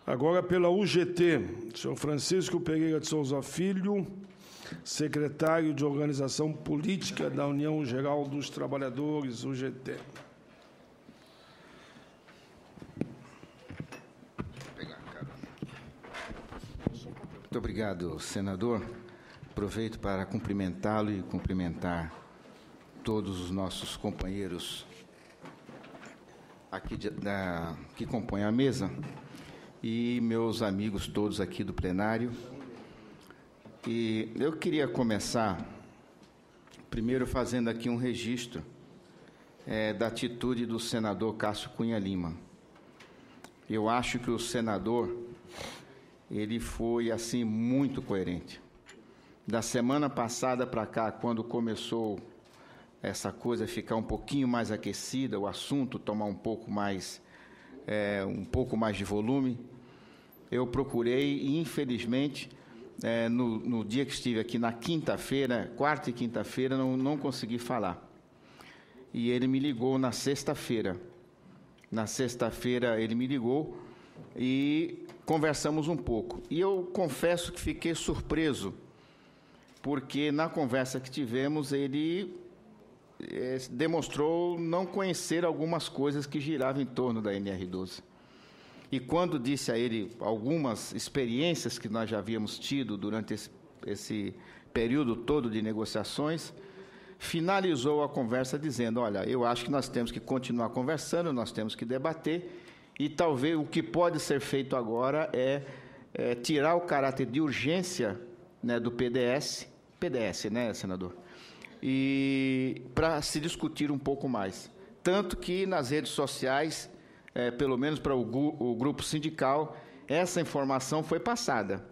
Agora, pela UGT, senhor Francisco Pereira de Souza Filho, secretário de Organização Política da União Geral dos Trabalhadores, UGT. Muito obrigado, senador. Aproveito para cumprimentá-lo e cumprimentar todos os nossos companheiros aqui que compõem a mesa e meus amigos todos aqui do plenário. E eu queria começar, primeiro, fazendo aqui um registro da atitude do senador Cássio Cunha Lima. Eu acho que o senador, ele foi, assim, muito coerente. Da semana passada para cá, quando começou essa coisa ficar um pouquinho mais aquecida, o assunto tomar um pouco mais de volume, eu procurei e, infelizmente, no dia que estive aqui, na quinta-feira, quarta e quinta-feira, não consegui falar. E ele me ligou na sexta-feira. Na sexta-feira ele me ligou e conversamos um pouco. E eu confesso que fiquei surpreso, porque na conversa que tivemos ele demonstrou não conhecer algumas coisas que giravam em torno da NR12. E quando disse a ele algumas experiências que nós já havíamos tido durante esse período todo de negociações, finalizou a conversa dizendo: olha, eu acho que nós temos que continuar conversando, nós temos que debater, e talvez o que pode ser feito agora é tirar o caráter de urgência, né, do PDS, né, senador? E para se discutir um pouco mais. Tanto que nas redes sociais, pelo menos para o grupo sindical, essa informação foi passada.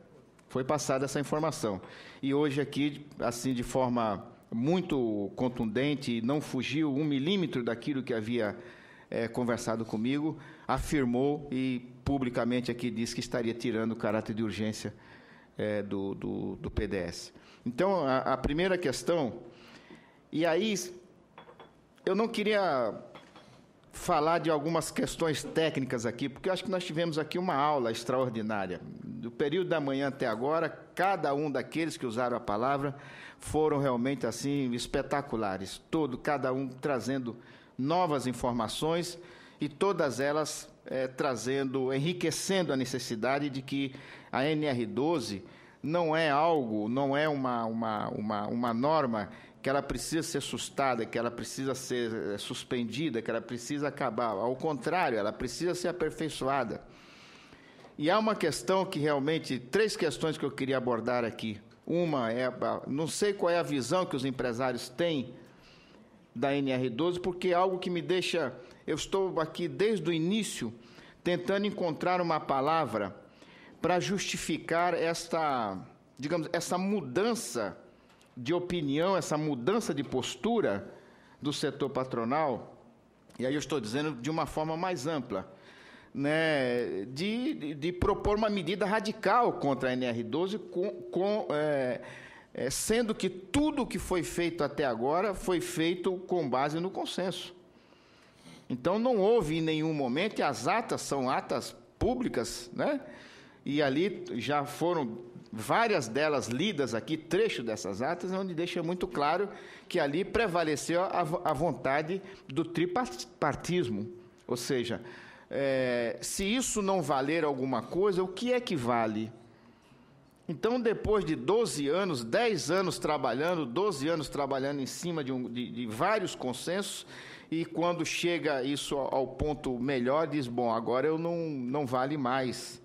Foi passada essa informação. E hoje aqui, assim, de forma muito contundente, não fugiu 1 milímetro daquilo que havia conversado comigo, afirmou e publicamente aqui disse que estaria tirando o caráter de urgência do PDS. Então, a primeira questão, e aí eu não queria falar de algumas questões técnicas aqui, porque eu acho que nós tivemos aqui uma aula extraordinária. Do período da manhã até agora, cada um daqueles que usaram a palavra foram realmente assim espetaculares, cada um trazendo novas informações e todas elas enriquecendo a necessidade de que a NR12 não é uma norma que ela precisa ser sustada, que ela precisa ser suspendida, que ela precisa acabar. Ao contrário, ela precisa ser aperfeiçoada. E há uma questão que realmente, 3 questões que eu queria abordar aqui. Uma não sei qual é a visão que os empresários têm da NR12, porque é algo que me deixa... Eu estou aqui desde o início tentando encontrar uma palavra para justificar essa mudança de opinião, essa mudança de postura do setor patronal, e aí eu estou dizendo de uma forma mais ampla, né, de propor uma medida radical contra a NR12, sendo que tudo o que foi feito até agora foi feito com base no consenso. Então, não houve em nenhum momento, e as atas são atas públicas, né? E ali já foram várias delas lidas aqui, trecho dessas atas, onde deixa muito claro que ali prevaleceu a vontade do tripartismo. Ou seja, se isso não valer alguma coisa, o que é que vale? Então, depois de 12 anos, 10 anos trabalhando, 12 anos trabalhando em cima de vários consensos, e quando chega isso ao ponto melhor, diz, bom, agora eu não vale mais.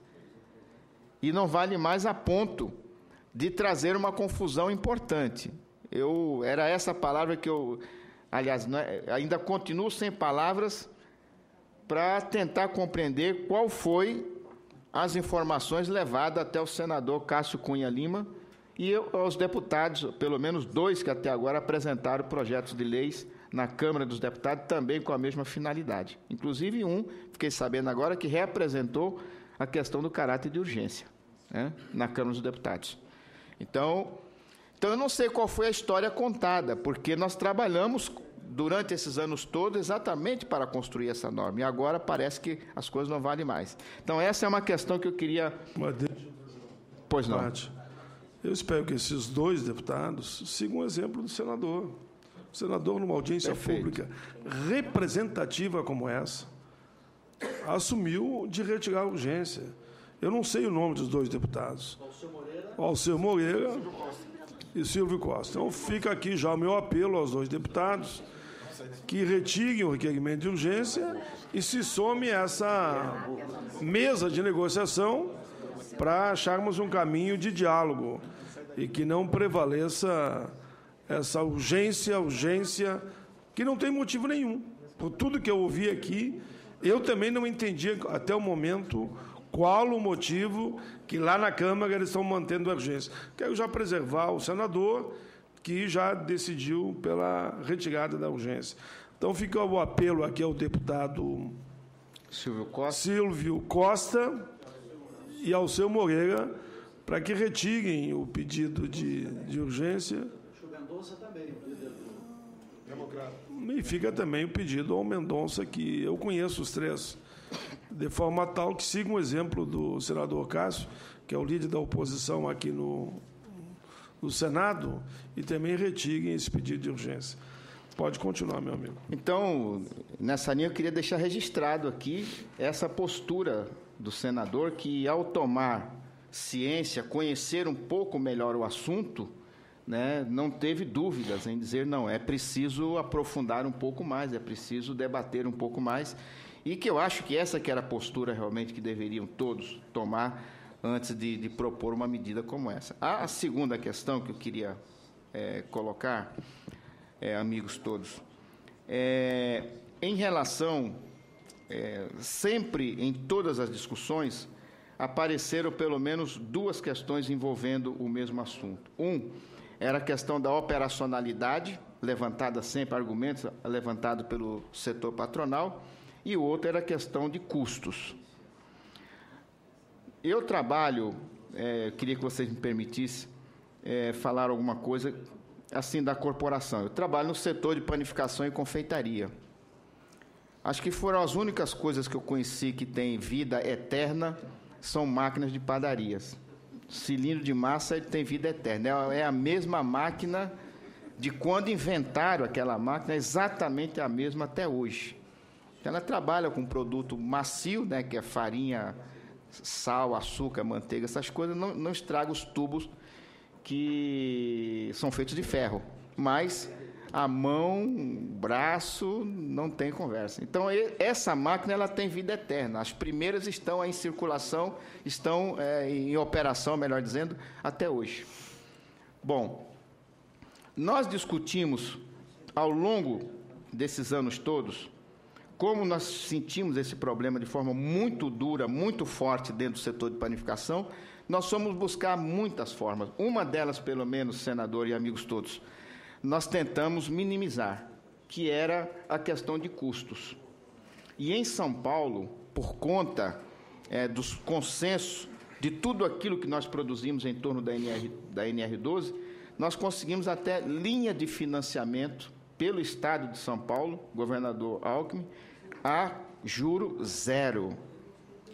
E não vale mais a ponto de trazer uma confusão importante. Era essa palavra que aliás, ainda continuo sem palavras para tentar compreender qual foi as informações levadas até o senador Cássio Cunha Lima e aos deputados, pelo menos 2 que até agora apresentaram projetos de leis na Câmara dos Deputados, também com a mesma finalidade. Inclusive fiquei sabendo agora, que reapresentou a questão do caráter de urgência, né, na Câmara dos Deputados. Então, eu não sei qual foi a história contada, porque nós trabalhamos durante esses anos todos exatamente para construir essa norma. E agora parece que as coisas não valem mais. Então, essa é uma questão que eu queria... Pois não. Eu espero que esses 2 deputados sigam o exemplo do senador. O senador, numa audiência pública representativa como essa, assumiu de retirar a urgência. Eu não sei o nome dos 2 deputados. Alceu Moreira e Silvio Costa. Então, fica aqui já o meu apelo aos 2 deputados que retirem o requerimento de urgência e se some a essa mesa de negociação para acharmos um caminho de diálogo e que não prevaleça essa urgência que não tem motivo nenhum. Por tudo que eu ouvi aqui, eu também não entendi até o momento qual o motivo que lá na Câmara eles estão mantendo a urgência. Quero já preservar o senador que já decidiu pela retirada da urgência. Então, fica o apelo aqui ao deputado Silvio Costa e ao Alceu Moreira para que retirem o pedido de urgência. O Mendonça também, o líder democrata. E fica também o pedido ao Mendonça, que eu conheço os 3, de forma tal que siga um exemplo do senador Cássio, que é o líder da oposição aqui no Senado, e também retirem esse pedido de urgência. Pode continuar, meu amigo. Então, nessa linha, eu queria deixar registrado aqui essa postura do senador que, ao tomar ciência, conhecer um pouco melhor o assunto, né, não teve dúvidas em dizer, não, é preciso aprofundar um pouco mais, é preciso debater um pouco mais, e que eu acho que essa que era a postura realmente que deveriam todos tomar antes de propor uma medida como essa. A segunda questão que eu queria colocar, amigos todos, em relação, sempre em todas as discussões, apareceram pelo menos 2 questões envolvendo o mesmo assunto. Era a questão da operacionalidade, levantada sempre, argumentos levantados pelo setor patronal, e o outro era a questão de custos. Eu trabalho, queria que vocês me permitissem falar alguma coisa assim da corporação. Eu trabalho no setor de panificação e confeitaria. Acho que foram as únicas coisas que eu conheci que têm vida eterna, são máquinas de padarias. Cilindro de massa, ele tem vida eterna. É a mesma máquina de quando inventaram aquela máquina, é exatamente a mesma até hoje. Ela trabalha com um produto macio, né, que é farinha, sal, açúcar, manteiga, essas coisas, não estraga os tubos que são feitos de ferro. Mas a mão, o braço, não tem conversa. Então, essa máquina ela tem vida eterna. As primeiras estão em circulação, estão em operação, melhor dizendo, até hoje. Bom, nós discutimos, ao longo desses anos todos, como nós sentimos esse problema de forma muito dura, muito forte dentro do setor de panificação, nós fomos buscar muitas formas. Uma delas, pelo menos, senador e amigos todos, nós tentamos minimizar, que era a questão de custos. E em São Paulo, por conta dos consensos de tudo aquilo que nós produzimos em torno da NR12, nós conseguimos até linha de financiamento pelo Estado de São Paulo, governador Alckmin, a juro zero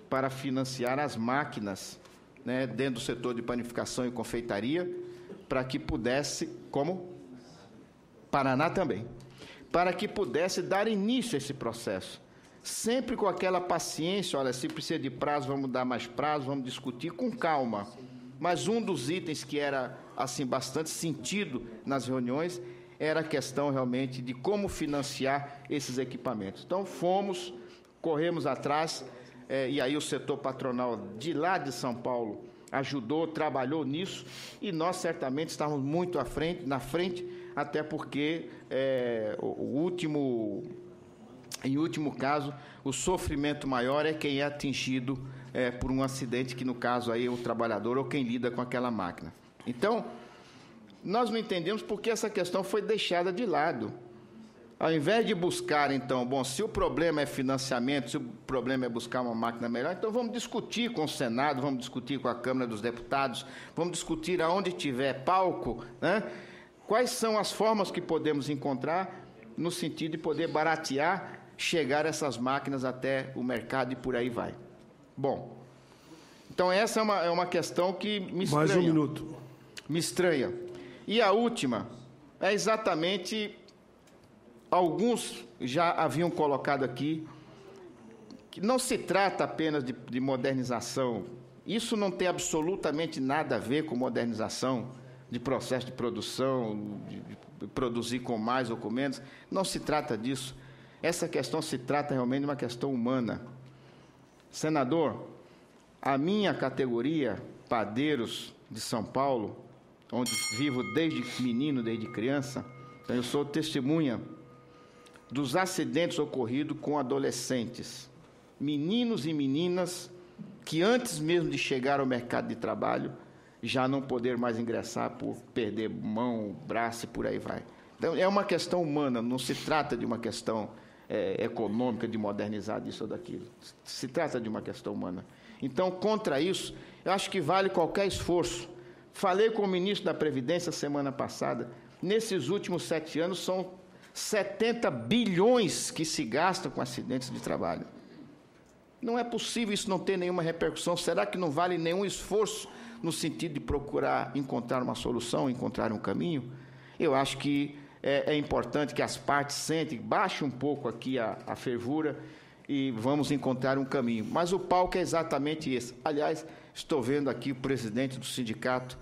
para financiar as máquinas, né, dentro do setor de panificação e confeitaria, para que pudesse, como Paraná também, para que pudesse dar início a esse processo. Sempre com aquela paciência, olha, se precisa de prazo, vamos dar mais prazo, vamos discutir com calma. Mas um dos itens que era, assim, bastante sentido nas reuniões era a questão, realmente, de como financiar esses equipamentos. Então, corremos atrás, e aí o setor patronal de lá de São Paulo ajudou, trabalhou nisso, e nós, certamente, estávamos muito na frente, até porque, em último caso, o sofrimento maior é quem é atingido por um acidente, que no caso aí é o trabalhador ou quem lida com aquela máquina. Então, nós não entendemos por que essa questão foi deixada de lado. Ao invés de buscar, então, bom, se o problema é financiamento, se o problema é buscar uma máquina melhor, então vamos discutir com o Senado, vamos discutir com a Câmara dos Deputados, vamos discutir aonde tiver palco, né? Quais são as formas que podemos encontrar no sentido de poder baratear, chegar essas máquinas até o mercado e por aí vai. Bom, então essa é uma questão que me estranha. Mais um minuto. Me estranha. E a última é exatamente, alguns já haviam colocado aqui, que não se trata apenas de modernização. Isso não tem absolutamente nada a ver com modernização de processo de produção, de produzir com mais ou com menos. Não se trata disso. Essa questão se trata realmente de uma questão humana. Senador, a minha categoria, padeiros de São Paulo, onde vivo desde menino, desde criança, então eu sou testemunha dos acidentes ocorridos com adolescentes, meninos e meninas que antes mesmo de chegar ao mercado de trabalho, já não poder mais ingressar por perder mão, braço e por aí vai. Então, é uma questão humana, não se trata de uma questão econômica, de modernizar disso ou daquilo. Se trata de uma questão humana. Então, contra isso, eu acho que vale qualquer esforço. Falei com o ministro da Previdência semana passada, nesses últimos 7 anos, são 70 bilhões que se gastam com acidentes de trabalho. Não é possível isso não ter nenhuma repercussão. Será que não vale nenhum esforço no sentido de procurar encontrar uma solução, encontrar um caminho? Eu acho que é importante que as partes sentem, baixem um pouco aqui a fervura e vamos encontrar um caminho. Mas o palco é exatamente esse. Aliás, estou vendo aqui o presidente do sindicato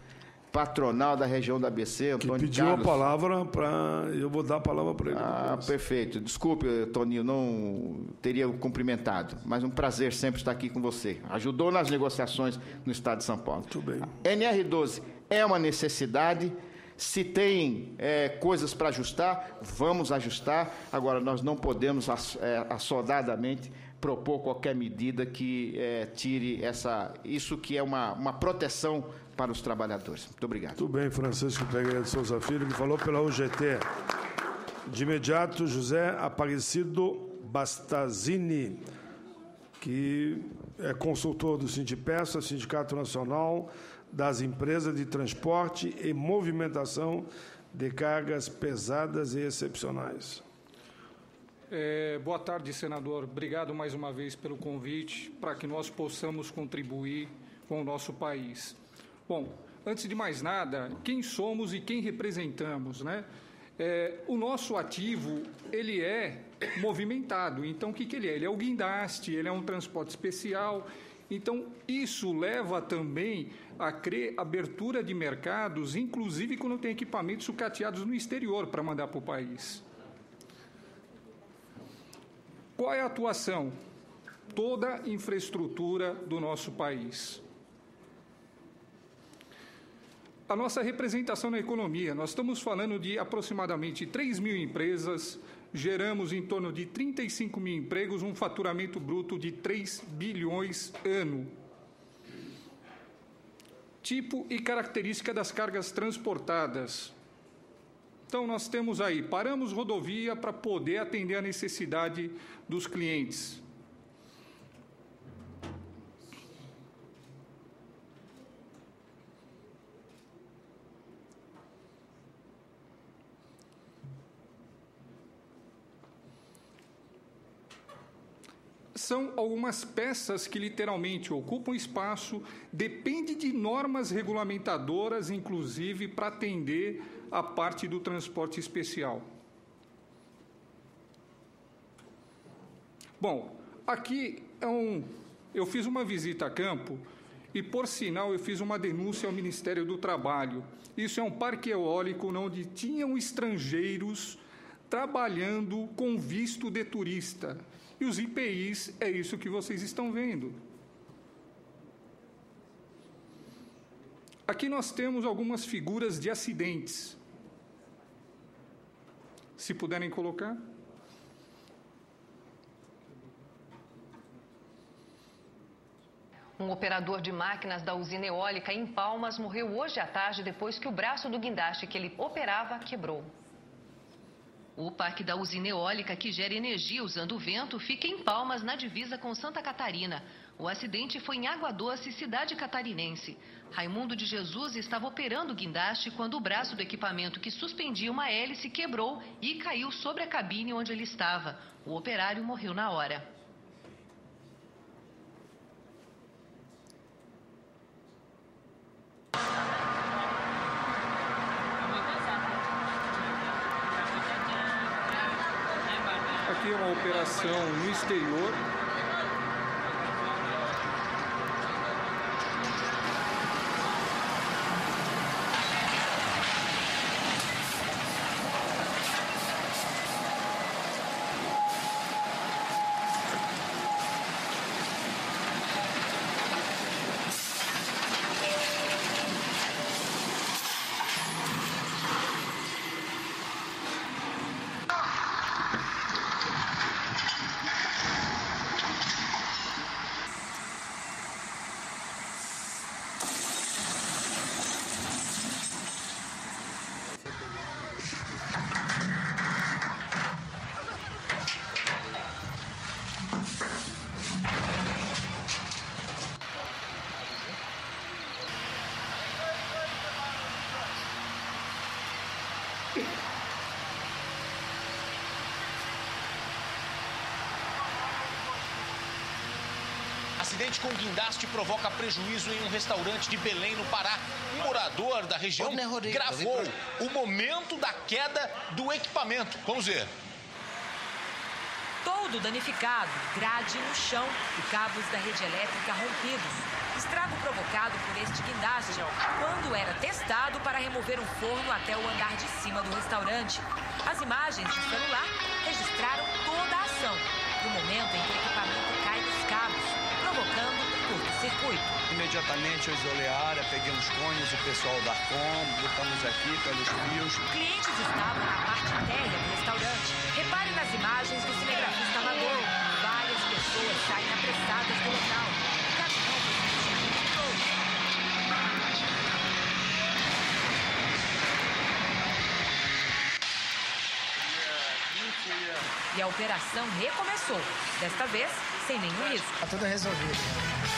patronal da região da ABC, Antônio que pediu Carlos. A palavra para... Eu vou dar a palavra para ele. Perfeito. Desculpe, Toninho, não teria cumprimentado, mas um prazer sempre estar aqui com você. Ajudou nas negociações no Estado de São Paulo. Muito bem. NR12 é uma necessidade. Se tem coisas para ajustar, vamos ajustar. Agora, nós não podemos assodadamente propor qualquer medida que tire isso que é uma proteção para os trabalhadores. Muito obrigado. Muito bem, Francisco Pereira de Souza Filho, que falou pela UGT. De imediato, José Aparecido Bastazini, que é consultor do Sindipeça, Sindicato Nacional das Empresas de Transporte e Movimentação de Cargas Pesadas e Excepcionais. Boa tarde, senador. Obrigado mais uma vez pelo convite para que nós possamos contribuir com o nosso país. Bom, antes de mais nada, quem somos e quem representamos, né? O nosso ativo, ele é movimentado. Então, o que ele é? Ele é o guindaste, ele é um transporte especial. Então, isso leva também a abertura de mercados, inclusive quando tem equipamentos sucateados no exterior para mandar para o país. Qual é a atuação? Toda a infraestrutura do nosso país. A nossa representação na economia, nós estamos falando de aproximadamente 3 mil empresas, geramos em torno de 35 mil empregos, um faturamento bruto de 3 bilhões ano. Tipo e característica das cargas transportadas. Então, nós temos aí, paramos rodovia para poder atender a necessidade dos clientes. São algumas peças que literalmente ocupam espaço, depende de normas regulamentadoras, inclusive, para atender a parte do transporte especial. Bom, aqui eu fiz uma visita a campo e, por sinal, eu fiz uma denúncia ao Ministério do Trabalho. Isso é um parque eólico onde tinham estrangeiros trabalhando com visto de turista. E os IPIs é isso que vocês estão vendo. Aqui nós temos algumas figuras de acidentes. Se puderem colocar. Um operador de máquinas da usina eólica em Palmas morreu hoje à tarde depois que o braço do guindaste que ele operava quebrou. O parque da usina eólica, que gera energia usando o vento, fica em Palmas, na divisa com Santa Catarina. O acidente foi em Água Doce, cidade catarinense. Raimundo de Jesus estava operando o guindaste quando o braço do equipamento que suspendia uma hélice quebrou e caiu sobre a cabine onde ele estava. O operário morreu na hora. Aqui é uma operação no exterior. Acidente com guindaste provoca prejuízo em um restaurante de Belém, no Pará. Um morador da região gravou o momento da queda do equipamento. Vamos ver. Todo danificado, grade no chão e cabos da rede elétrica rompidos. Estrago provocado por este guindaste quando era testado para remover um forno até o andar de cima do restaurante. As imagens de celular registraram toda a ação, do momento em que o equipamento cai dos cabos, provocando um curto-circuito. Imediatamente eu isolei a área, peguei uns cones, o pessoal da Arcom, botamos aqui pelos fios. Clientes estavam na parte térrea do restaurante. Repare nas imagens do cinegrafista amador. Várias pessoas saem apressadas do local. O caminhão foi simplesmente todo. E a operação recomeçou. Desta vez, sem nenhum risco. Está tudo resolvido.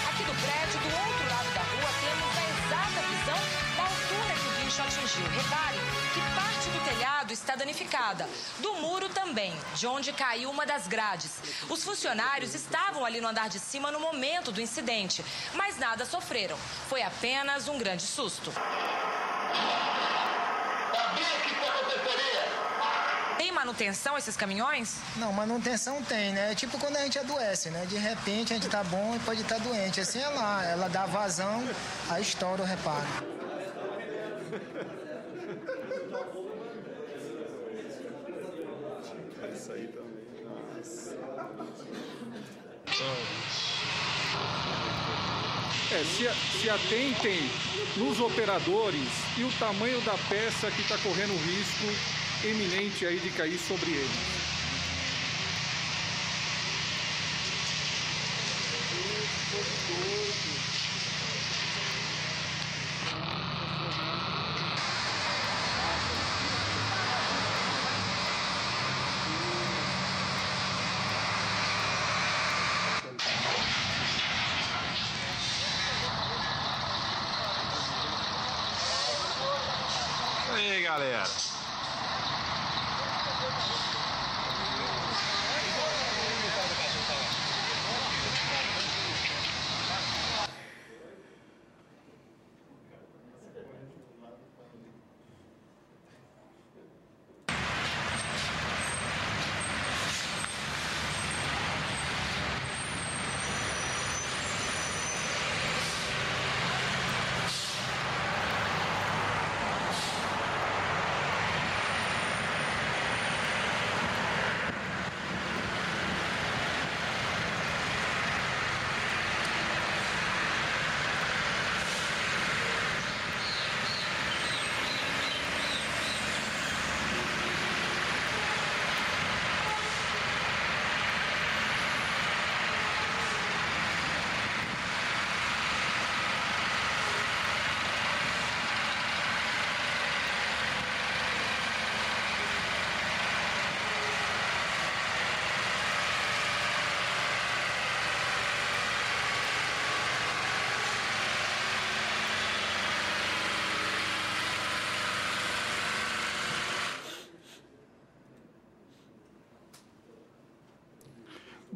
Aqui do prédio, do outro lado da rua, temos a exata visão da altura que o guincho atingiu. Repare que parte do telhado está danificada. Do muro também, de onde caiu uma das grades. Os funcionários estavam ali no andar de cima no momento do incidente, mas nada sofreram. Foi apenas um grande susto. Tem manutenção esses caminhões? Não, manutenção tem, né? É tipo quando a gente adoece, né? De repente a gente tá bom e pode estar doente. Assim ela dá vazão, aí estoura o reparo. Isso aí também. Nossa. Se atentem nos operadores e o tamanho da peça que está correndo risco eminente aí de cair sobre ele. E aí, galera?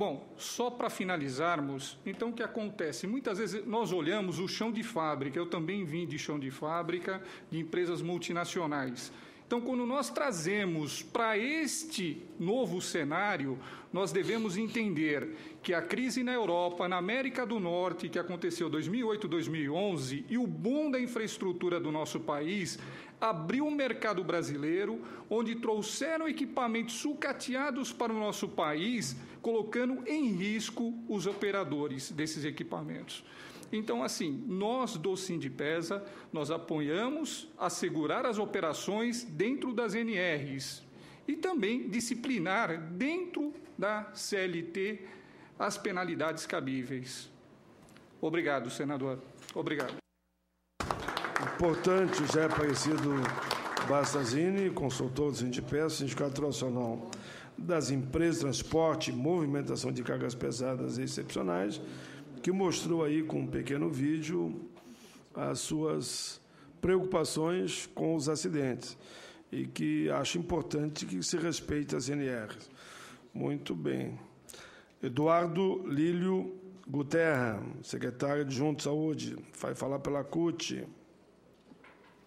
Bom, só para finalizarmos, então o que acontece? Muitas vezes nós olhamos o chão de fábrica, eu também vim de chão de fábrica, de empresas multinacionais. Então, quando nós trazemos para este novo cenário, nós devemos entender que a crise na Europa, na América do Norte, que aconteceu em 2008, 2011, e o boom da infraestrutura do nosso país, abriu o mercado brasileiro, onde trouxeram equipamentos sucateados para o nosso país, colocando em risco os operadores desses equipamentos. Então, assim, nós do Sindipesa, nós apoiamos assegurar as operações dentro das NRs e também disciplinar dentro da CLT as penalidades cabíveis. Obrigado, senador. Obrigado. Importante, José Aparecido Bastazini, consultor do Sindipesa, Sindicato Nacional das Empresas de Transporte e Movimentação de Cargas Pesadas e Excepcionais, que mostrou aí com um pequeno vídeo as suas preocupações com os acidentes e que acho importante que se respeite as NRs. Muito bem. Eduardo Lílio Guterra, secretário adjunto de Saúde, vai falar pela CUT.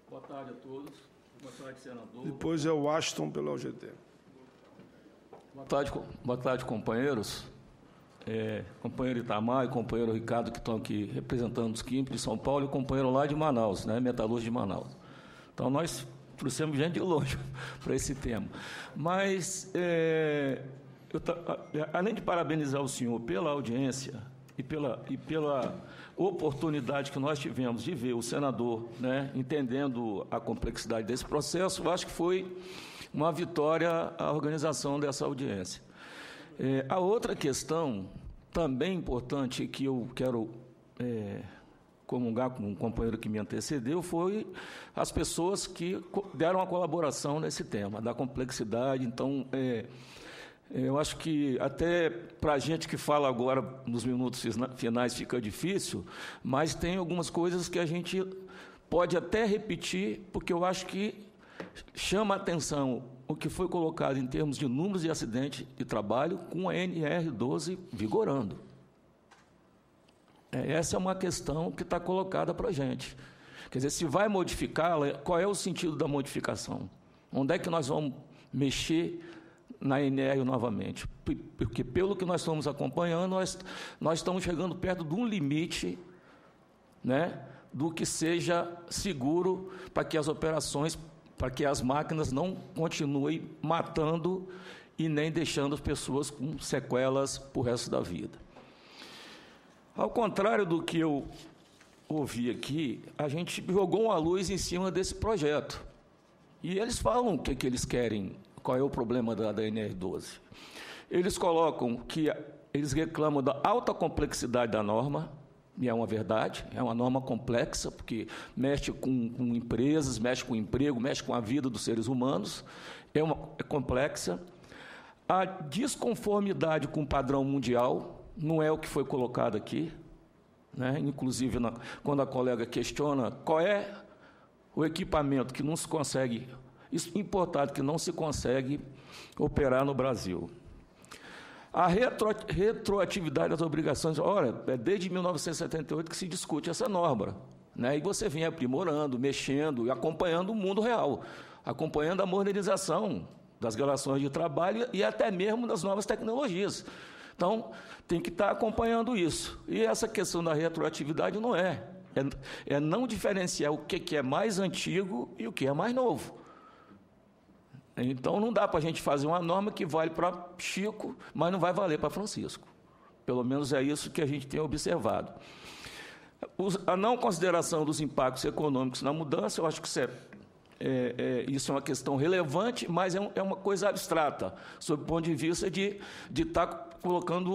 Boa tarde a todos. Boa tarde, senador. Depois é o Washington pela UGT. Boa tarde, companheiros. Companheiro Itamar e companheiro Ricardo, que estão aqui representando os químicos de São Paulo, e o companheiro lá de Manaus, né, metalúrgico de Manaus. Então, nós trouxemos gente de longe para esse tema. Mas, além de parabenizar o senhor pela audiência e pela oportunidade que nós tivemos de ver o senador, né, entendendo a complexidade desse processo, eu acho que foi uma vitória a organização dessa audiência. A outra questão, também importante, que eu quero comungar com um companheiro que me antecedeu, foi as pessoas que deram a colaboração nesse tema, da complexidade. Então, eu acho que até para a gente que fala agora, nos minutos finais, fica difícil, mas tem algumas coisas que a gente pode até repetir, porque eu acho que chama a atenção o que foi colocado em termos de números de acidente de trabalho com a NR12 vigorando. Essa é uma questão que está colocada para a gente. Quer dizer, se vai modificá-la, qual é o sentido da modificação? Onde é que nós vamos mexer na NR novamente? Porque, pelo que nós estamos acompanhando, nós estamos chegando perto de um limite, né, do que seja seguro para que as operações, para que as máquinas não continuem matando e nem deixando as pessoas com sequelas para o resto da vida. Ao contrário do que eu ouvi aqui, a gente jogou uma luz em cima desse projeto. E eles falam o que eles querem, qual é o problema da NR12. Eles colocam que eles reclamam da alta complexidade da norma, e é uma verdade, é uma norma complexa, porque mexe com empresas, mexe com emprego, mexe com a vida dos seres humanos, é complexa. A desconformidade com o padrão mundial não é o que foi colocado aqui, né? Inclusive, quando a colega questiona qual é o equipamento que não se consegue, isso importado, que não se consegue operar no Brasil. A retroatividade das obrigações, olha, é desde 1978 que se discute essa norma, né? E você vem aprimorando, mexendo e acompanhando o mundo real, acompanhando a modernização das relações de trabalho e até mesmo das novas tecnologias. Então, tem que estar acompanhando isso. E essa questão da retroatividade não é não diferenciar o que é mais antigo e o que é mais novo. Então, não dá para a gente fazer uma norma que vale para Chico, mas não vai valer para Francisco. Pelo menos é isso que a gente tem observado. A não consideração dos impactos econômicos na mudança, eu acho que isso é uma questão relevante, mas é uma coisa abstrata, sob o ponto de vista de estar colocando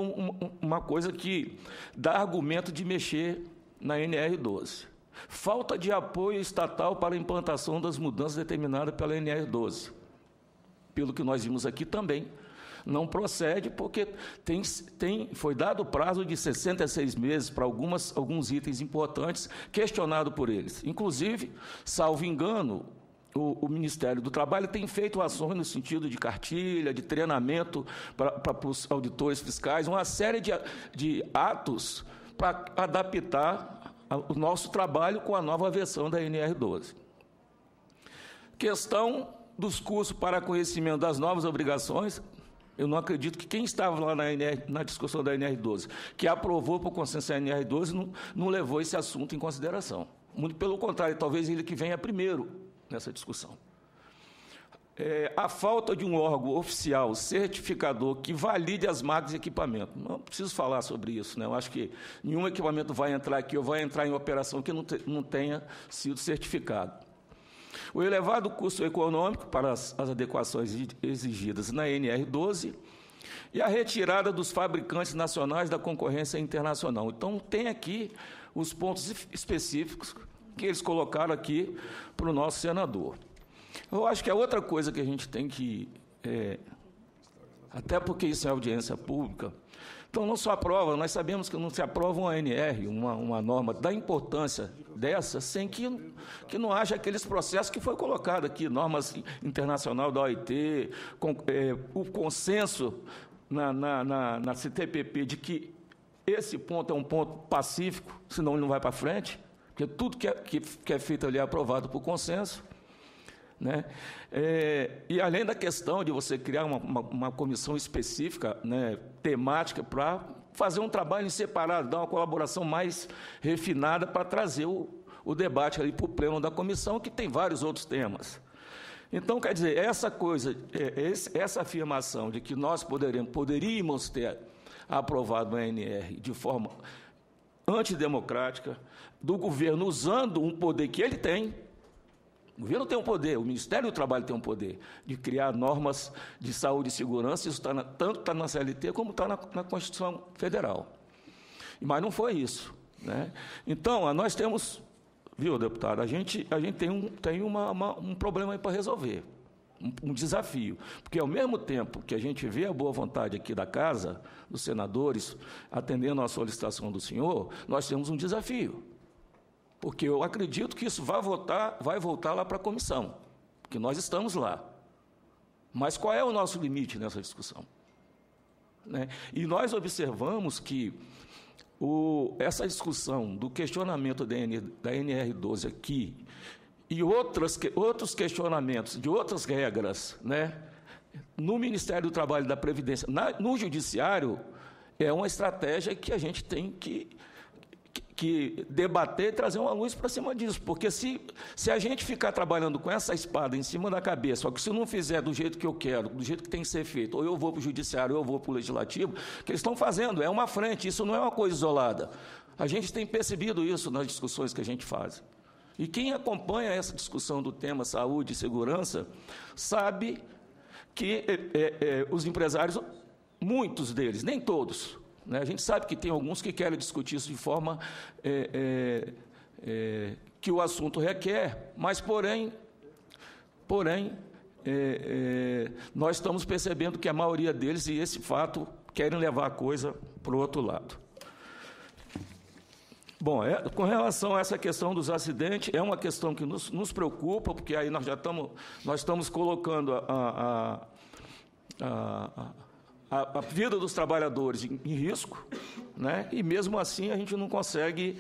uma coisa que dá argumento de mexer na NR12. Falta de apoio estatal para a implantação das mudanças determinadas pela NR12. Pelo que nós vimos aqui também, não procede, porque foi dado prazo de 66 meses para alguns itens importantes, questionado por eles. Inclusive, salvo engano, o Ministério do Trabalho tem feito ações no sentido de cartilha, de treinamento para os auditores fiscais, uma série de atos para adaptar o nosso trabalho com a nova versão da NR12. Questão dos cursos para conhecimento das novas obrigações. Eu não acredito que quem estava lá na discussão da NR12, que aprovou por consenso a NR12, não levou esse assunto em consideração. Muito pelo contrário, talvez ele que venha primeiro nessa discussão. A falta de um órgão oficial, certificador, que valide as máquinas e equipamentos. Não preciso falar sobre isso, né? Eu acho que nenhum equipamento vai entrar aqui ou vai entrar em operação que não tenha sido certificado. O elevado custo econômico para as adequações exigidas na NR12 e a retirada dos fabricantes nacionais da concorrência internacional. Então, tem aqui os pontos específicos que eles colocaram aqui para o nosso senador. Eu acho que a outra coisa que a gente tem que, até porque isso é audiência pública, então não só aprova, nós sabemos que não se aprova uma ANR, uma norma da importância dessa, sem que não haja aqueles processos que foi colocado aqui, normas internacional da OIT, o consenso na CTPP de que esse ponto é um ponto pacífico, senão ele não vai para frente, porque tudo que é feito ali é aprovado por consenso. Né? E além da questão de você criar uma comissão específica, né, temática, para fazer um trabalho em separado, dar uma colaboração mais refinada para trazer o debate ali para o pleno da comissão, que tem vários outros temas. Então, quer dizer, essa afirmação de que nós poderíamos ter aprovado a ANR de forma antidemocrática, do governo usando um poder que ele tem. O governo tem um poder, o Ministério do Trabalho tem um poder de criar normas de saúde e segurança, isso tanto está na CLT como está na Constituição Federal. Mas não foi isso, né? Então, nós temos, viu, deputado, a gente tem um problema aí para resolver, um desafio, porque ao mesmo tempo que a gente vê a boa vontade aqui da Casa, dos senadores, atendendo à solicitação do senhor, nós temos um desafio. Porque eu acredito que isso vai voltar lá para a comissão, porque nós estamos lá. Mas qual é o nosso limite nessa discussão? Né? E nós observamos que essa discussão do questionamento da NR12 aqui e outros questionamentos de outras regras, né, no Ministério do Trabalho e da Previdência, no Judiciário, é uma estratégia que a gente tem que debater e trazer uma luz para cima disso, porque se a gente ficar trabalhando com essa espada em cima da cabeça, só que se não fizer do jeito que eu quero, do jeito que tem que ser feito, ou eu vou para o Judiciário, ou eu vou para o Legislativo, o que eles estão fazendo é uma frente, isso não é uma coisa isolada. A gente tem percebido isso nas discussões que a gente faz. E quem acompanha essa discussão do tema saúde e segurança sabe que os empresários, muitos deles, nem todos, né? A gente sabe que tem alguns que querem discutir isso de forma que o assunto requer, mas, porém nós estamos percebendo que a maioria deles, e esse fato, querem levar a coisa para o outro lado. Bom, com relação a essa questão dos acidentes, é uma questão que nos preocupa, porque aí nós estamos colocando a vida dos trabalhadores em risco, né? E mesmo assim a gente não consegue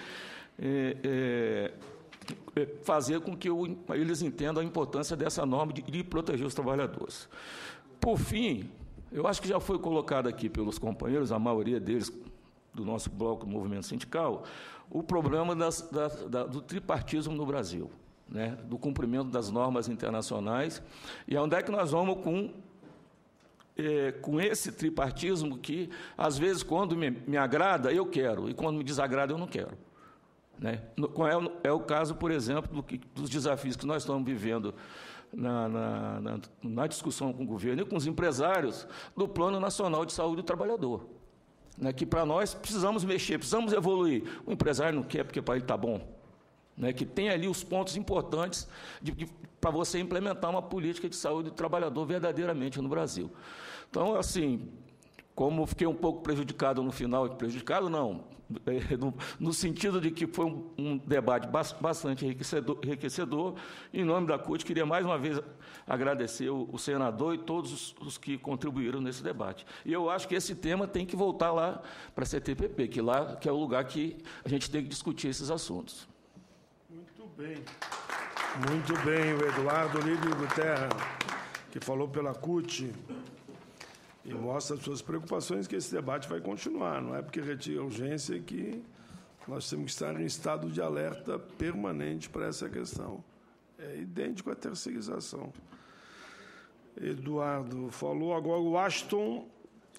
fazer com que eles entendam a importância dessa norma de proteger os trabalhadores. Por fim, eu acho que já foi colocado aqui pelos companheiros, a maioria deles do nosso bloco do movimento sindical, o problema do tripartismo no Brasil, né? Do cumprimento das normas internacionais, e onde é que nós vamos com esse tripartismo que, às vezes, quando me agrada, eu quero, e quando me desagrada, eu não quero. Né? É o caso, por exemplo, dos desafios que nós estamos vivendo na discussão com o governo e com os empresários do Plano Nacional de Saúde do Trabalhador. Né? Que, para nós, precisamos mexer, precisamos evoluir. O empresário não quer porque para ele está bom. Né? Que tem ali os pontos importantes para você implementar uma política de saúde do trabalhador verdadeiramente no Brasil. Então, assim, como fiquei um pouco prejudicado no final, prejudicado não, no sentido de que foi um debate bastante enriquecedor, em nome da CUT, queria mais uma vez agradecer o senador e todos os que contribuíram nesse debate. E eu acho que esse tema tem que voltar lá para a CTPP, que é o lugar que a gente tem que discutir esses assuntos. Muito bem. Muito bem, o Eduardo Lídio Guterra, que falou pela CUT, e mostra as suas preocupações que esse debate vai continuar. Não é porque retira a urgência que nós temos que estar em estado de alerta permanente para essa questão. É idêntico à terceirização. Eduardo falou agora o Aston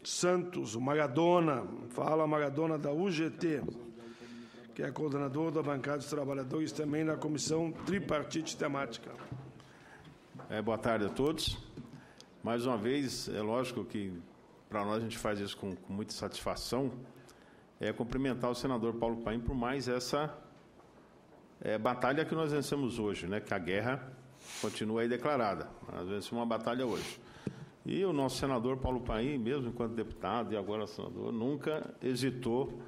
Santos, o Maradona. Fala Maradona da UGT, que é coordenador da bancada dos trabalhadores, também na comissão tripartite temática. Boa tarde a todos. Mais uma vez, é lógico que para nós a gente faz isso com muita satisfação, cumprimentar o senador Paulo Paim por mais essa batalha que nós vencemos hoje, né? Que a guerra continua aí declarada. Nós vencemos uma batalha hoje. E o nosso senador Paulo Paim, mesmo enquanto deputado e agora senador, nunca hesitou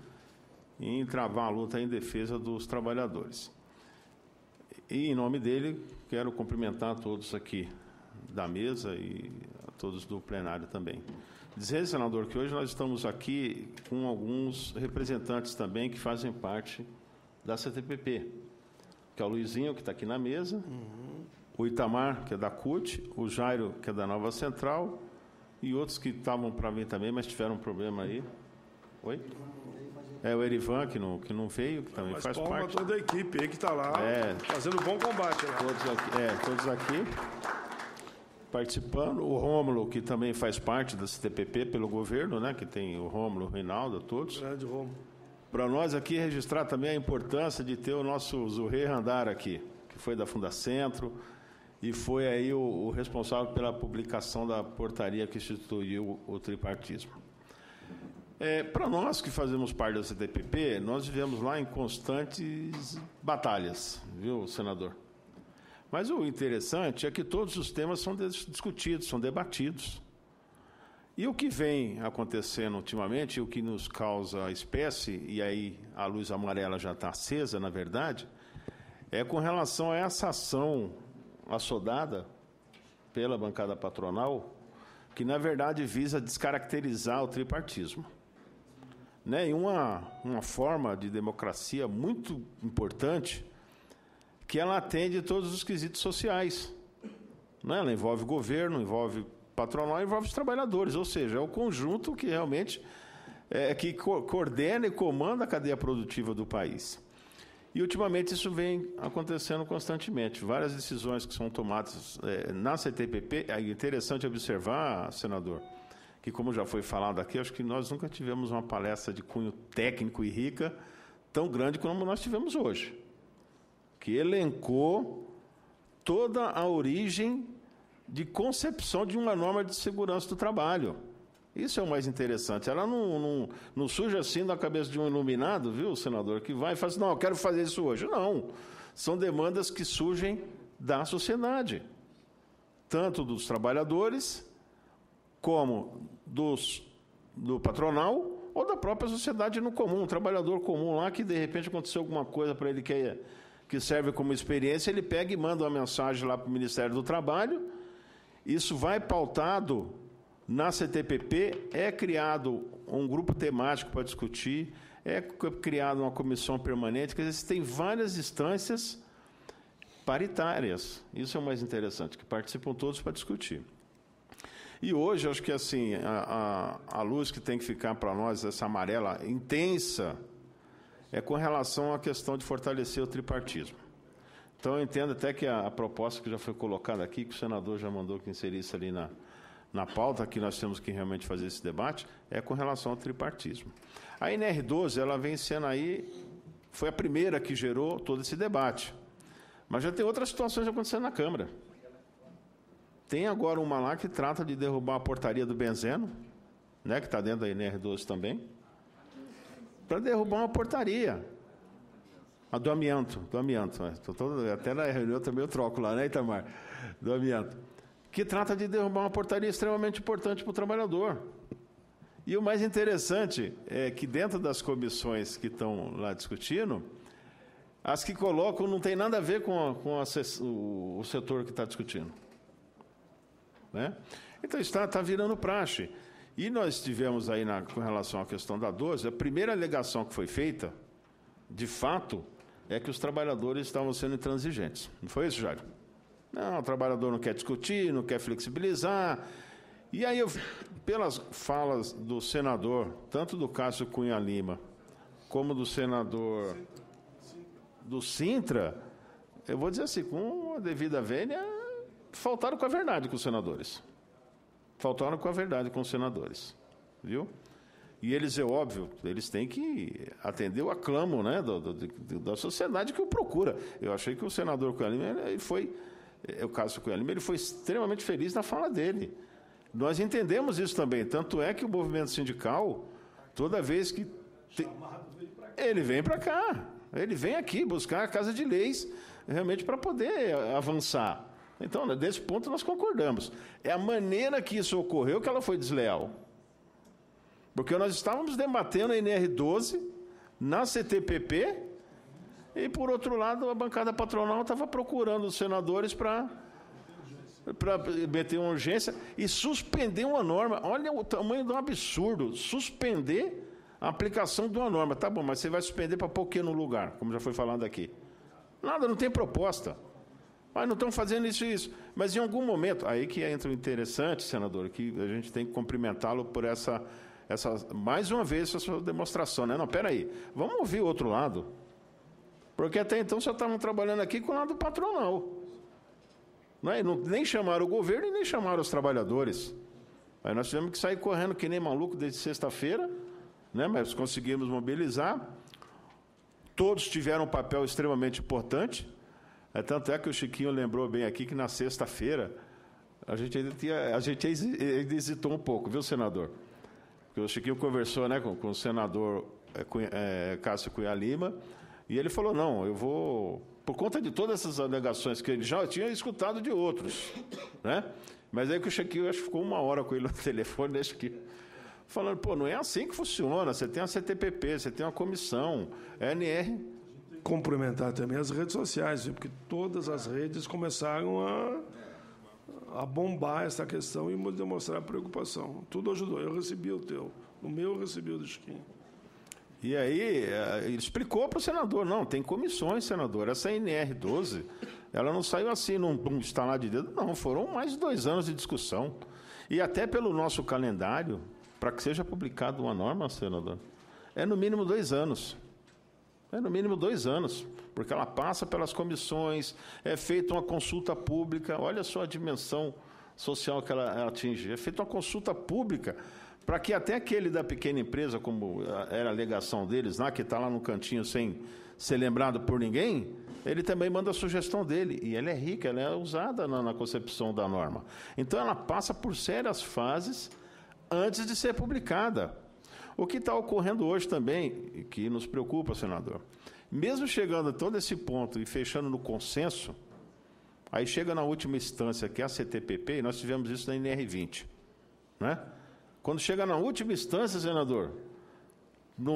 em travar a luta em defesa dos trabalhadores. E, em nome dele, quero cumprimentar a todos aqui da mesa e a todos do plenário também. Dizer, senador, que hoje nós estamos aqui com alguns representantes também que fazem parte da CTPP, que é o Luizinho, que está aqui na mesa, o Itamar, que é da CUT, o Jairo, que é da Nova Central, e outros que estavam para vir também, mas tiveram um problema aí. Oi? O Erivan, que não veio, que também faz parte. Toda a equipe aí que está lá, fazendo bom combate. Lá. Todos aqui participando. O Rômulo, que também faz parte da CTPP pelo governo, né? Que tem o Rômulo, o Reinaldo, todos. Grande Rômulo. Para nós aqui registrar também a importância de ter o nosso Zurrei Randar aqui, que foi da Fundacentro e foi aí o responsável pela publicação da portaria que instituiu o tripartismo. Para nós que fazemos parte da CTPP, nós vivemos lá em constantes batalhas, viu, senador? Mas o interessante é que todos os temas são discutidos, são debatidos. E o que vem acontecendo ultimamente, o que nos causa espécie, e aí a luz amarela já está acesa, na verdade, é com relação a essa ação assodada pela bancada patronal, que na verdade visa descaracterizar o tripartismo. Né? E uma forma de democracia muito importante, que ela atende todos os quesitos sociais. Né? Ela envolve governo, envolve patronal, envolve os trabalhadores, ou seja, é o conjunto que realmente que coordena e comanda a cadeia produtiva do país. E, ultimamente, isso vem acontecendo constantemente. Várias decisões que são tomadas na CTPP. É interessante observar, senador, que, como já foi falado aqui, acho que nós nunca tivemos uma palestra de cunho técnico e rica tão grande como nós tivemos hoje, que elencou toda a origem de concepção de uma norma de segurança do trabalho. Isso é o mais interessante. Ela não surge assim na cabeça de um iluminado, viu, senador, que vai e fala assim, não, eu quero fazer isso hoje. Não. São demandas que surgem da sociedade, tanto dos trabalhadores, como do patronal, ou da própria sociedade no comum. Um trabalhador comum lá que, de repente, aconteceu alguma coisa para ele que serve como experiência, ele pega e manda uma mensagem lá para o Ministério do Trabalho. Isso vai pautado na CTPP, é criado um grupo temático para discutir, é criada uma comissão permanente, quer dizer, tem várias instâncias paritárias. Isso é o mais interessante, que participam todos para discutir. E hoje, acho que assim, a luz que tem que ficar para nós, essa amarela intensa, é com relação à questão de fortalecer o tripartismo. Então, eu entendo até que a proposta que já foi colocada aqui, que o senador já mandou que inserisse ali na pauta, que nós temos que realmente fazer esse debate, é com relação ao tripartismo. A NR12, ela vem sendo aí, foi a primeira que gerou todo esse debate. Mas já tem outras situações acontecendo na Câmara. Tem agora uma lá que trata de derrubar a portaria do benzeno, né, que está dentro da NR12 também, para derrubar uma portaria. A do amianto. Até na reunião também eu troco lá, né, Itamar? Do amianto. Que trata de derrubar uma portaria extremamente importante para o trabalhador. E o mais interessante é que dentro das comissões que estão lá discutindo, as que colocam não tem nada a ver com o setor que está discutindo. Né? Então, está virando praxe. E nós tivemos aí, com relação à questão da 12, a primeira alegação que foi feita, de fato, é que os trabalhadores estavam sendo intransigentes. Não foi isso, Jair? Não, o trabalhador não quer discutir, não quer flexibilizar. E aí, pelas falas do senador, tanto do Cássio Cunha Lima, como do senador do Sintra, eu vou dizer assim, com a devida vênia, faltaram com a verdade com os senadores. Faltaram com a verdade com os senadores. Viu? E eles, é óbvio, eles têm que atender o aclamo, né, da sociedade que o procura. Eu achei que o senador Cunha Lima, o Cássio Cunha Lima, ele foi extremamente feliz na fala dele. Nós entendemos isso também. Tanto é que o movimento sindical, toda vez que... ele vem para cá. Ele vem aqui buscar a Casa de Leis, realmente para poder avançar. Então, desse ponto, nós concordamos. É a maneira que isso ocorreu que ela foi desleal. Porque nós estávamos debatendo a NR12 na CTPP e, por outro lado, a bancada patronal estava procurando os senadores para meter uma urgência e suspender uma norma. Olha o tamanho do absurdo. Suspender a aplicação de uma norma. Tá bom, mas você vai suspender para pôr o quê no lugar? Como já foi falado aqui. Nada, não tem proposta. Mas não estão fazendo isso. Mas em algum momento, aí que entra o interessante, senador, que a gente tem que cumprimentá-lo por mais uma vez, essa sua demonstração. Né? Não, peraí, vamos ouvir o outro lado. Porque até então só estavam trabalhando aqui com o lado patronal. Nem chamaram o governo e nem chamaram os trabalhadores. Aí nós tivemos que sair correndo que nem maluco desde sexta-feira, né? Mas conseguimos mobilizar. Todos tiveram um papel extremamente importante. Tanto é que o Chiquinho lembrou bem aqui que na sexta-feira a gente ainda hesitou um pouco, viu, senador? Porque o Chiquinho conversou, né, com o senador Cássio Cunha Lima, e ele falou, não, eu vou... Por conta de todas essas alegações que ele já tinha escutado de outros, né? Mas aí que o Chiquinho, acho que ficou 1 hora com ele no telefone, né, Chiquinho? Falando, pô, não é assim que funciona, você tem a CTPP, você tem uma comissão, NR... Cumprimentar também as redes sociais, porque todas as redes começaram a bombar essa questão e demonstrar preocupação. Tudo ajudou. Eu recebi o teu. No meu, eu recebi o do Chiquinho. E aí, ele explicou para o senador, não, tem comissões, senador. Essa NR12, ela não saiu assim, num estalar de dedo. Não, foram mais de 2 anos de discussão. E até pelo nosso calendário, para que seja publicada uma norma, senador, é no mínimo 2 anos. É no mínimo 2 anos, porque ela passa pelas comissões, é feita uma consulta pública, olha só a dimensão social que ela atinge. É feita uma consulta pública para que até aquele da pequena empresa, como era a alegação deles, que está lá no cantinho sem ser lembrado por ninguém, ele também manda a sugestão dele. E ela é rica, ela é usada na concepção da norma. Então, ela passa por sérias fases antes de ser publicada. O que está ocorrendo hoje também, e que nos preocupa, senador, mesmo chegando a todo esse ponto e fechando no consenso, aí chega na última instância, que é a CTPP, e nós tivemos isso na NR20. Né? Quando chega na última instância, senador,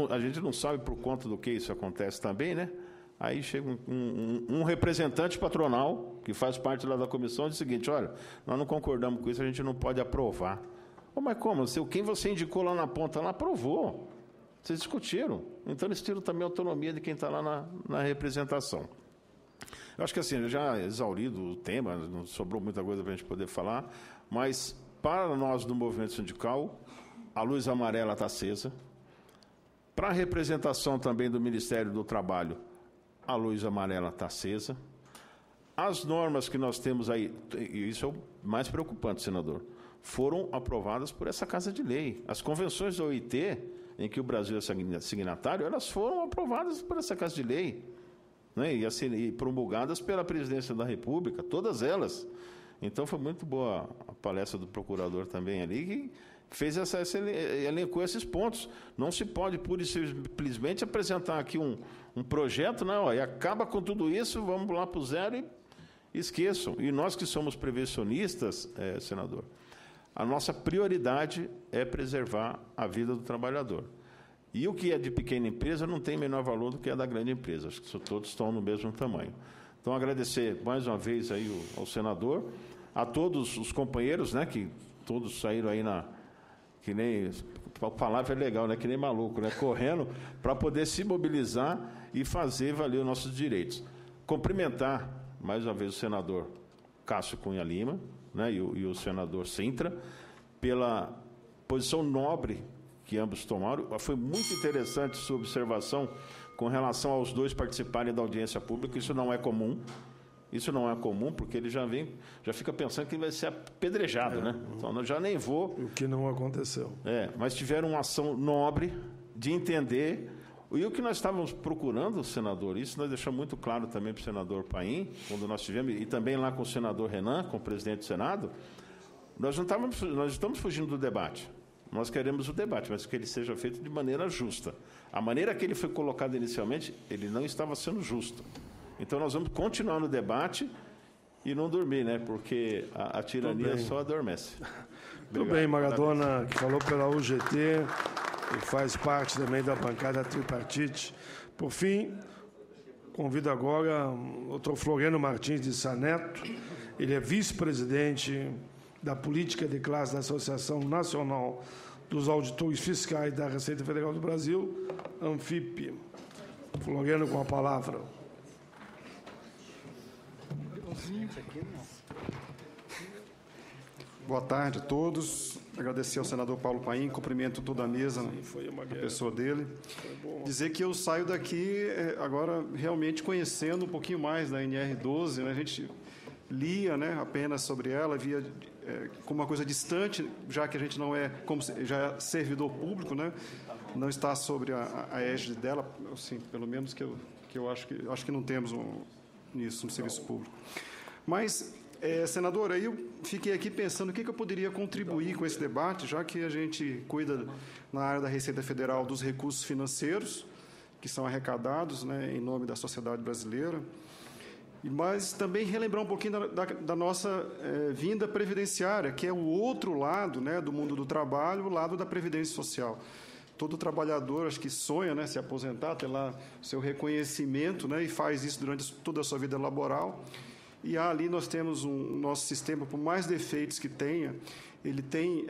a gente não sabe por conta do que isso acontece também, né? Aí chega um representante patronal, que faz parte lá da comissão, diz o seguinte, olha, nós não concordamos com isso, a gente não pode aprovar. Mas como? Quem você indicou lá na ponta, ela aprovou. Vocês discutiram. Então, eles tiram também a autonomia de quem está lá na representação. Eu acho que assim, já exaurido o tema, não sobrou muita coisa para a gente poder falar, mas para nós do movimento sindical, a luz amarela está acesa. Para a representação também do Ministério do Trabalho, a luz amarela está acesa. As normas que nós temos aí, e isso é o mais preocupante, senador, foram aprovadas por essa Casa de Lei. As convenções da OIT, em que o Brasil é signatário, elas foram aprovadas por essa Casa de Lei, né? E promulgadas pela Presidência da República, todas elas. Então, foi muito boa a palestra do procurador também ali, que fez elencou esses pontos. Não se pode, pura e simplesmente, apresentar aqui um projeto, não, e acaba com tudo isso, vamos lá para o zero e esqueçam. E nós que somos prevencionistas, senador, a nossa prioridade é preservar a vida do trabalhador. E o que é de pequena empresa não tem menor valor do que a da grande empresa. Acho que todos estão no mesmo tamanho. Então, agradecer mais uma vez aí ao senador, a todos os companheiros, né, que todos saíram aí que nem... A palavra é legal, né? Que nem maluco, né? Correndo para poder se mobilizar e fazer valer os nossos direitos. Cumprimentar, mais uma vez, o senador Cássio Cunha Lima, né? e o senador Sintra, pela posição nobre que ambos tomaram. Foi muito interessante sua observação com relação aos dois participarem da audiência pública. Isso não é comum. Isso não é comum, porque ele já fica pensando que ele vai ser apedrejado, né? Então, eu já nem vou... O que não aconteceu. Mas tiveram uma ação nobre de entender... E o que nós estávamos procurando, senador, isso nós deixamos muito claro também para o senador Paim, quando nós tivemos, e também lá com o senador Renan, com o presidente do Senado, nós estamos fugindo do debate. Nós queremos o debate, mas que ele seja feito de maneira justa. A maneira que ele foi colocado inicialmente, ele não estava sendo justo. Então, nós vamos continuar no debate e não dormir, né? Porque a tirania só adormece. Tudo bem, Maradona, que falou pela UGT e faz parte também da bancada tripartite. Por fim, convido agora o Dr. Floriano Martins de Sá Neto. Ele é vice-presidente da Política de Classe da Associação Nacional dos Auditores Fiscais da Receita Federal do Brasil, ANFIP. Floriano, com a palavra. Boa tarde a todos. Agradecer ao senador Paulo Paim, cumprimento toda a mesa, a pessoa dele. Dizer que eu saio daqui agora realmente conhecendo um pouquinho mais da NR12, né? A gente lia, né, apenas sobre ela, via como uma coisa distante, já que a gente não é, como já é servidor público, né? Não está sobre a égide dela, assim, pelo menos que eu acho que não temos nisso no serviço público. Mas, senador, aí eu fiquei aqui pensando o que eu poderia contribuir com esse debate, já que a gente cuida na área da Receita Federal dos recursos financeiros que são arrecadados, né, em nome da sociedade brasileira, mas também relembrar um pouquinho da nossa vinda previdenciária, que é o outro lado, né, do mundo do trabalho, o lado da previdência social. Todo trabalhador, acho que sonha, né, se aposentar, ter lá seu reconhecimento, né, e faz isso durante toda a sua vida laboral. E ali nós temos nosso sistema, por mais defeitos que tenha, ele tem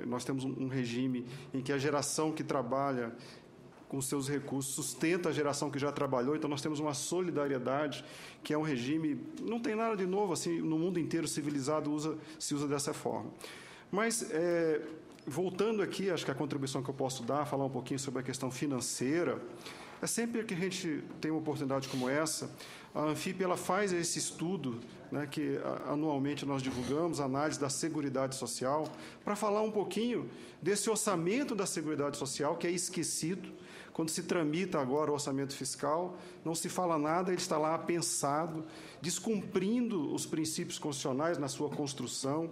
nós temos um regime em que a geração que trabalha com seus recursos sustenta a geração que já trabalhou, então nós temos uma solidariedade, que é um regime, não tem nada de novo, assim, no mundo inteiro civilizado se usa dessa forma. Mas, voltando aqui, acho que a contribuição que eu posso dar, falar um pouquinho sobre a questão financeira, é sempre que a gente tem uma oportunidade como essa, a ANFIP ela faz esse estudo, né, que anualmente nós divulgamos, a análise da Seguridade Social, para falar um pouquinho desse orçamento da Seguridade Social, que é esquecido. Quando se tramita agora o orçamento fiscal, não se fala nada, ele está lá pensado, descumprindo os princípios constitucionais na sua construção,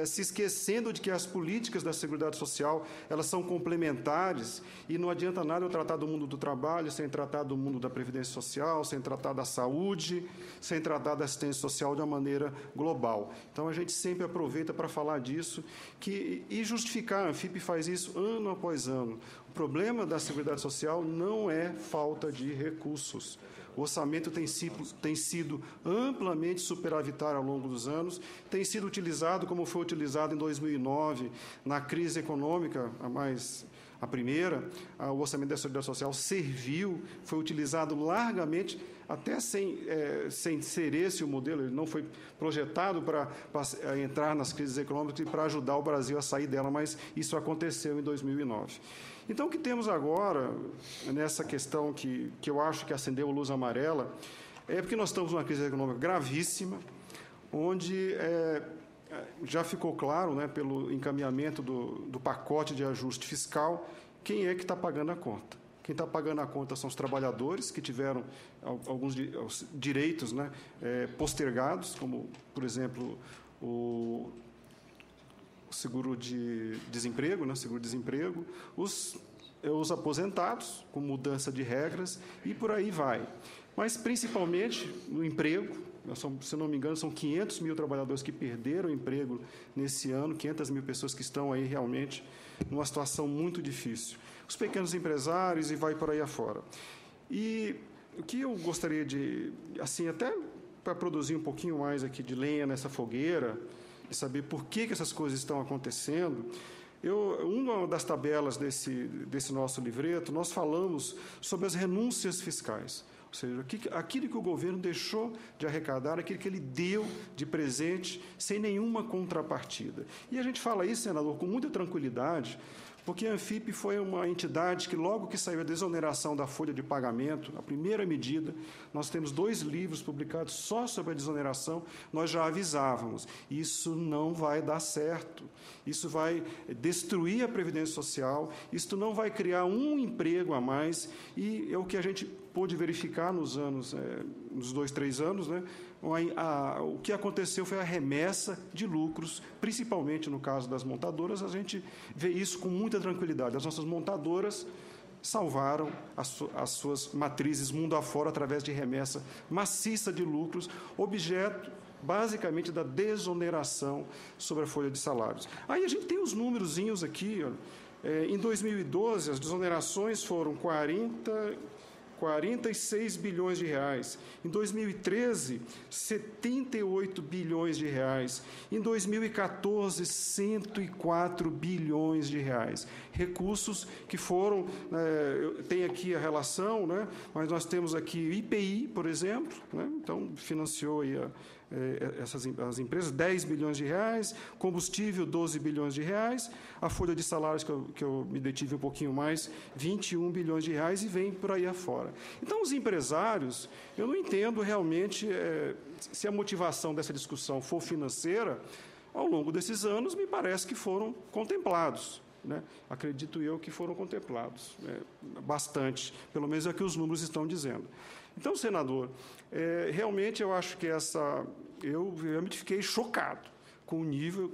se esquecendo de que as políticas da Seguridade Social elas são complementares e não adianta nada eu tratar do mundo do trabalho sem tratar do mundo da Previdência Social, sem tratar da saúde, sem tratar da assistência social de uma maneira global. Então, a gente sempre aproveita para falar disso e justificar. A ANFIP faz isso ano após ano. O problema da Seguridade Social não é falta de recursos. O orçamento tem sido amplamente superavitário ao longo dos anos, tem sido utilizado como foi utilizado em 2009, na crise econômica, a primeira, o orçamento da Seguridade Social serviu, foi utilizado largamente, até sem ser esse o modelo, ele não foi projetado para entrar nas crises econômicas e para ajudar o Brasil a sair dela, mas isso aconteceu em 2009. Então, o que temos agora, nessa questão que eu acho que acendeu a luz amarela, é porque nós estamos numa crise econômica gravíssima, onde já ficou claro, né, pelo encaminhamento do pacote de ajuste fiscal, quem é que está pagando a conta. Quem está pagando a conta são os trabalhadores que tiveram alguns direitos, né, postergados, como, por exemplo, o seguro de desemprego, né, seguro-desemprego, os aposentados, com mudança de regras, e por aí vai. Mas, principalmente, no emprego, se não me engano, são 500 mil trabalhadores que perderam o emprego nesse ano, 500 mil pessoas que estão aí realmente numa situação muito difícil. Os pequenos empresários e vai por aí afora. E o que eu gostaria de, assim, até para produzir um pouquinho mais aqui de lenha nessa fogueira, e saber por que essas coisas estão acontecendo, uma das tabelas desse nosso livreto, nós falamos sobre as renúncias fiscais. Ou seja, aquilo que o governo deixou de arrecadar, aquilo que ele deu de presente, sem nenhuma contrapartida. E a gente fala isso, senador, com muita tranquilidade, porque a Anfip foi uma entidade que, logo que saiu a desoneração da folha de pagamento, a primeira medida, nós temos 2 livros publicados só sobre a desoneração, nós já avisávamos, isso não vai dar certo, isso vai destruir a Previdência Social, isso não vai criar um emprego a mais, e é o que a gente pôde verificar nos 2, 3 anos, né? O que aconteceu foi a remessa de lucros, principalmente no caso das montadoras, a gente vê isso com muita tranquilidade. As nossas montadoras salvaram as suas matrizes mundo afora através de remessa maciça de lucros, objeto basicamente da desoneração sobre a folha de salários. Aí a gente tem os númerozinhos aqui, ó. Em 2012, as desonerações foram 46 bilhões de reais. Em 2013, 78 bilhões de reais. Em 2014, 104 bilhões de reais. Recursos que foram, tem aqui a relação, né? Mas nós temos aqui IPI, por exemplo, né? Então financiou aí as empresas, 10 bilhões de reais, combustível, 12 bilhões de reais, a folha de salários, que eu me detive um pouquinho mais, 21 bilhões de reais, e vem por aí afora. Então, os empresários, eu não entendo realmente se a motivação dessa discussão for financeira, ao longo desses anos, me parece que foram contemplados. Né? Acredito eu que foram contemplados, bastante, pelo menos é o que os números estão dizendo. Então, senador, realmente eu acho que eu realmente fiquei chocado com o nível,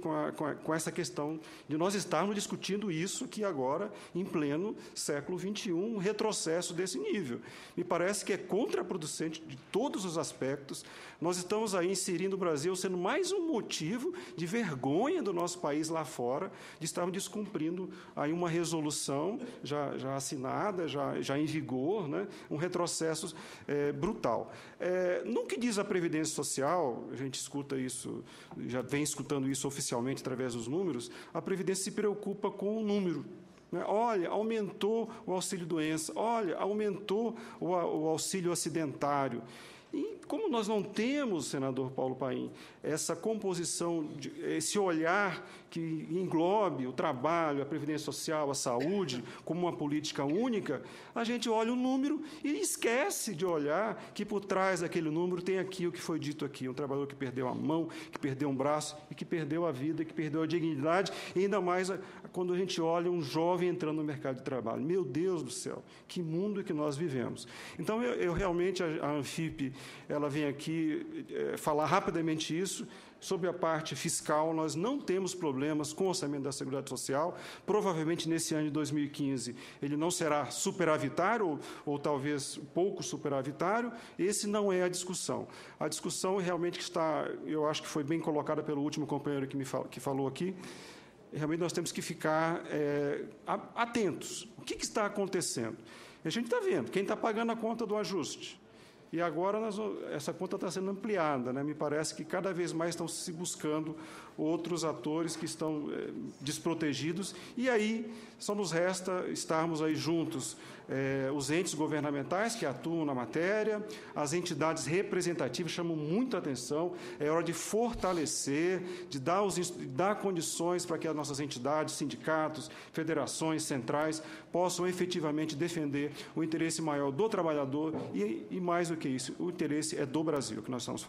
com essa questão de nós estarmos discutindo isso aqui agora, em pleno século XXI, um retrocesso desse nível. Me parece que é contraproducente de todos os aspectos. Nós estamos aí inserindo o Brasil sendo mais um motivo de vergonha do nosso país lá fora, de estarmos descumprindo aí uma resolução já assinada, já em vigor, né? Um retrocesso brutal. No que diz a Previdência Social, a gente escuta isso, já vem escutando isso oficialmente através dos números, a Previdência se preocupa com o número. Olha, aumentou o auxílio-doença, olha, aumentou o auxílio acidentário. E como nós não temos, senador Paulo Paim, essa composição, esse olhar que englobe o trabalho, a previdência social, a saúde, como uma política única, a gente olha o número e esquece de olhar que por trás daquele número tem aqui o que foi dito aqui, um trabalhador que perdeu a mão, que perdeu um braço e que perdeu a vida, que perdeu a dignidade, e ainda mais quando a gente olha um jovem entrando no mercado de trabalho. Meu Deus do céu, que mundo que nós vivemos. Então, eu realmente, a Anfip, ela vem aqui falar rapidamente isso. Sobre a parte fiscal, nós não temos problemas com o orçamento da Seguridade Social. Provavelmente, nesse ano de 2015, ele não será superavitário ou talvez pouco superavitário. Esse não é a discussão. A discussão realmente está, eu acho que foi bem colocada pelo último companheiro que falou aqui. Realmente, nós temos que ficar atentos. O que está acontecendo? A gente está vendo quem está pagando a conta do ajuste. E agora essa conta está sendo ampliada, né? Me parece que cada vez mais estão se buscando outros atores que estão desprotegidos, e aí só nos resta estarmos aí juntos, os entes governamentais que atuam na matéria, as entidades representativas chamam muita atenção, é hora de fortalecer, de dar condições para que as nossas entidades, sindicatos, federações, centrais, possam efetivamente defender o interesse maior do trabalhador e mais do que isso, o interesse é do Brasil, que nós estamos falando.